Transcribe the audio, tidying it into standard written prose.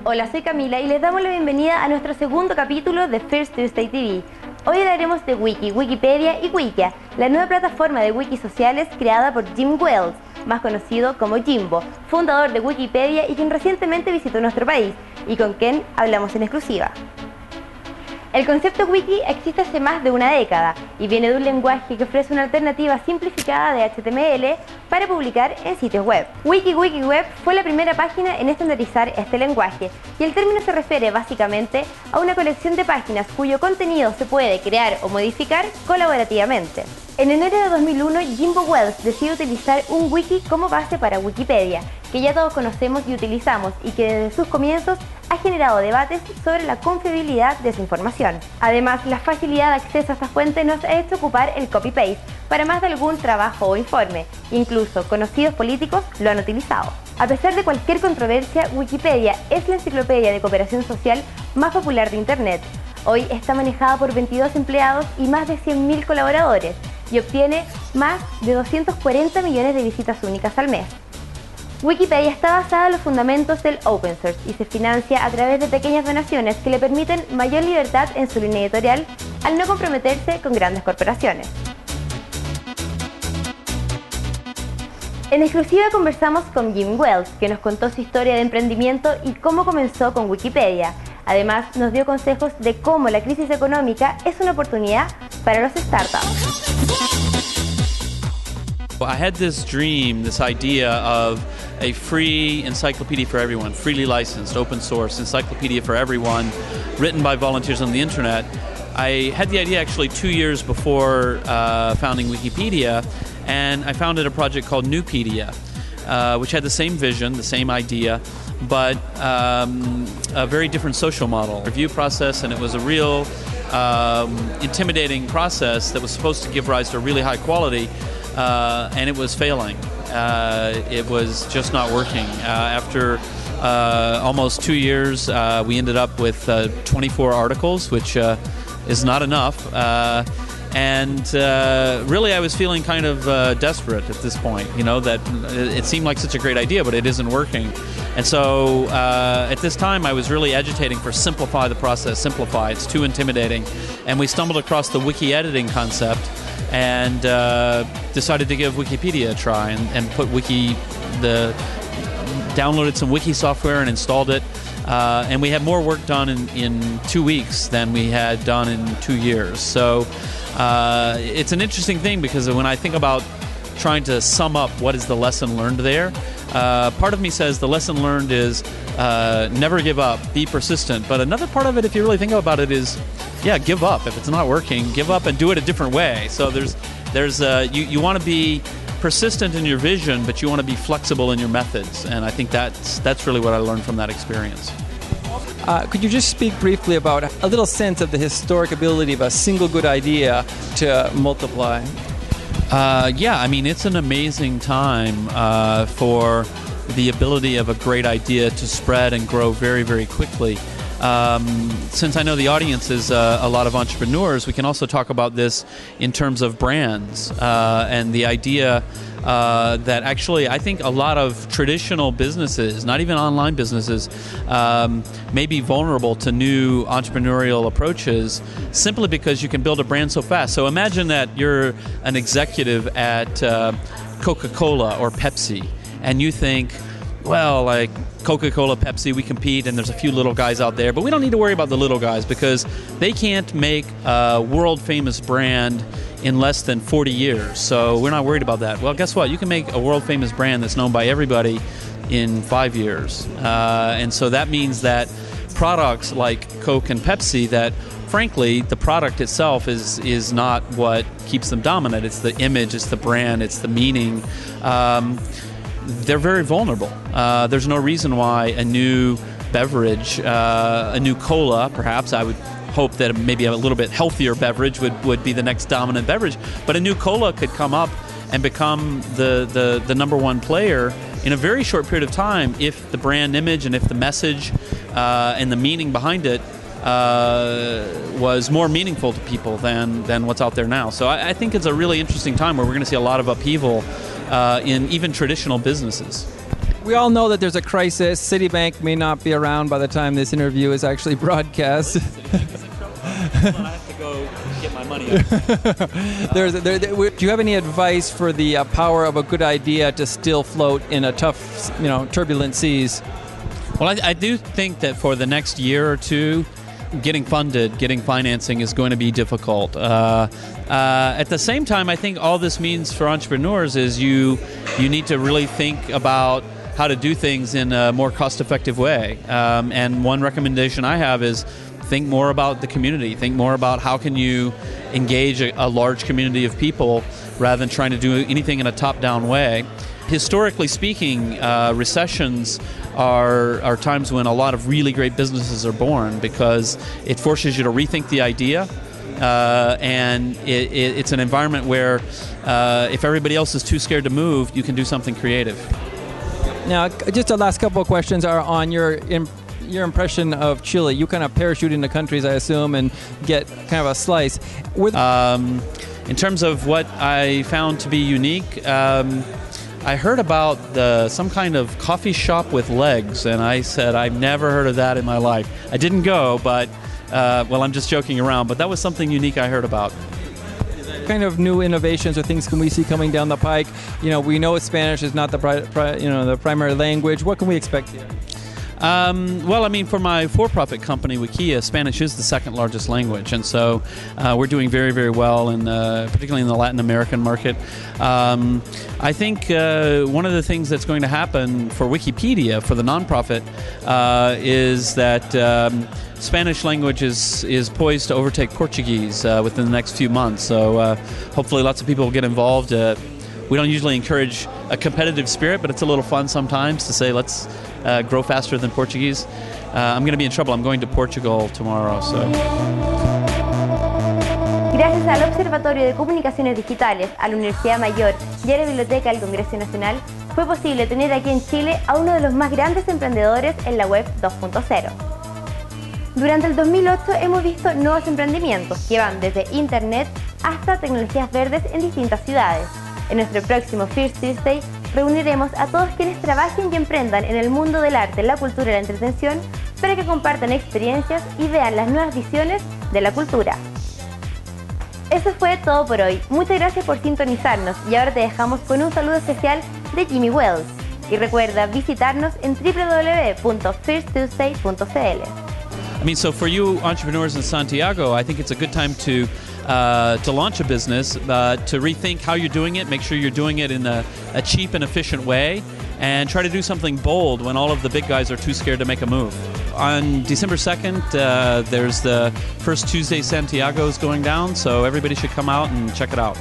Hola, soy Camila y les damos la bienvenida a nuestro segundo capítulo de Firsttuesday TV. Hoy hablaremos de Wiki, Wikipedia y Wikia, la nueva plataforma de wikis sociales creada por Jim Wells, más conocido como Jimbo, fundador de Wikipedia y quien recientemente visitó nuestro país y con quien hablamos en exclusiva. El concepto wiki existe hace más de una década y viene de un lenguaje que ofrece una alternativa simplificada de HTML para publicar en sitios web. Web fue la primera página en estandarizar este lenguaje y el término se refiere básicamente a una colección de páginas cuyo contenido se puede crear o modificar colaborativamente. En enero de 2001, Jimbo Wells decide utilizar un wiki como base para Wikipedia, que ya todos conocemos y utilizamos y que desde sus comienzos ha generado debates sobre la confiabilidad de su información. Además, la facilidad de acceso a esta fuente nos ha hecho ocupar el copy-paste para más de algún trabajo o informe. Incluso conocidos políticos lo han utilizado. A pesar de cualquier controversia, Wikipedia es la enciclopedia de cooperación social más popular de Internet. Hoy está manejada por 22 empleados y más de 100.000 colaboradores y obtiene más de 240 millones de visitas únicas al mes. Wikipedia está basada en los fundamentos del open source y se financia a través de pequeñas donaciones que le permiten mayor libertad en su línea editorial al no comprometerse con grandes corporaciones. En exclusiva conversamos con Jim Wells, que nos contó su historia de emprendimiento y cómo comenzó con Wikipedia. Además, nos dio consejos de cómo la crisis económica es una oportunidad para los startups. I had this dream, this idea of a free encyclopedia for everyone, freely licensed, open source encyclopedia for everyone, written by volunteers on the internet. I had the idea actually 2 years before founding Wikipedia, and I founded a project called Newpedia, which had the same vision, the same idea, but a very different social model, review process, and it was a real intimidating process that was supposed to give rise to really high quality, and it was failing. It was just not working. After almost 2 years, we ended up with 24 articles, which is not enough. And really, I was feeling kind of desperate at this point, you know, that it seemed like such a great idea, but it isn't working. And so at this time, I was really agitating for simplify the process, simplify, it's too intimidating. And we stumbled across the wiki editing concept and decided to give Wikipedia a try and put downloaded some wiki software and installed it. And we had more work done in 2 weeks than we had done in 2 years. So it's an interesting thing because when I think about trying to sum up what is the lesson learned there, part of me says the lesson learned is never give up, be persistent. But another part of it, if you really think about it, is give up. If it's not working, give up and do it a different way. So you want to be persistent in your vision, but you want to be flexible in your methods. And I think that's really what I learned from that experience. Could you just speak briefly about a little sense of the historic ability of a single good idea to multiply? I mean, it's an amazing time for the ability of a great idea to spread and grow very, very quickly. Since I know the audience is a lot of entrepreneurs, we can also talk about this in terms of brands and the idea that actually I think a lot of traditional businesses, not even online businesses, may be vulnerable to new entrepreneurial approaches simply because you can build a brand so fast. So imagine that you're an executive at Coca-Cola or Pepsi and you think, well, like Coca-Cola, Pepsi, we compete and there's a few little guys out there, but we don't need to worry about the little guys because they can't make a world-famous brand in less than 40 years, so we're not worried about that. Well, guess what? You can make a world-famous brand that's known by everybody in 5 years. And so that means that products like Coke and Pepsi that frankly, the product itself is not what keeps them dominant. It's the image, it's the brand, it's the meaning. They're very vulnerable. There's no reason why a new beverage, a new cola, perhaps, I would hope that maybe a little bit healthier beverage would be the next dominant beverage, but a new cola could come up and become the number one player in a very short period of time if the brand image and if the message and the meaning behind it was more meaningful to people than what's out there now. So I think it's a really interesting time where we're going to see a lot of upheaval in even traditional businesses. We all know that there's a crisis. Citibank may not be around by the time this interview is actually broadcast. I have to go get my money Do you have any advice for the power of a good idea to still float in a tough, turbulent seas? Well, I do think that for the next year or two, getting funded, getting financing is going to be difficult. At the same time, I think all this means for entrepreneurs is you need to really think about how to do things in a more cost-effective way. And one recommendation I have is think more about the community. Think more about how can you engage a large community of people rather than trying to do anything in a top-down way. Historically speaking, recessions are times when a lot of really great businesses are born because it forces you to rethink the idea. And it's an environment where if everybody else is too scared to move, you can do something creative. Now, just the last couple of questions are on your impression of Chile. You kind of parachute into countries, I assume, and get kind of a slice. In terms of what I found to be unique, I heard about some kind of coffee shop with legs, and I said, I've never heard of that in my life. I didn't go, but, I'm just joking around, but that was something unique I heard about. What kind of new innovations or things can we see coming down the pike? We know Spanish is not the primary language. What can we expect here? For my for-profit company, Wikia, Spanish is the second largest language, and so we're doing very, very well, particularly in the Latin American market. I think one of the things that's going to happen for Wikipedia, for the nonprofit, is that Spanish language is poised to overtake Portuguese within the next few months. So hopefully lots of people will get involved. We don't usually encourage a competitive spirit, but it's a little fun sometimes to say, let's grow faster than Portuguese. I'm going to be in trouble. I'm going to Portugal tomorrow. Gracias al Observatorio de Comunicaciones Digitales, a la Universidad Mayor y a la Biblioteca del Congreso Nacional, fue posible tener aquí en Chile a uno de los más grandes emprendedores en la web 2.0. Durante el 2008 hemos visto nuevos emprendimientos que van desde Internet hasta tecnologías verdes en distintas ciudades. En nuestro próximo First Tuesday reuniremos a todos quienes trabajen y emprendan en el mundo del arte, la cultura y la entretención para que compartan experiencias y vean las nuevas visiones de la cultura. Eso fue todo por hoy. Muchas gracias por sintonizarnos y ahora te dejamos con un saludo especial de Jimmy Wells. Y recuerda visitarnos en www.firsttuesday.cl. So for you entrepreneurs in Santiago, I think it's a good time to launch a business, to rethink how you're doing it, make sure you're doing it in a cheap and efficient way, and try to do something bold when all of the big guys are too scared to make a move. On December 2nd, there's the First Tuesday Santiago's going down, so everybody should come out and check it out.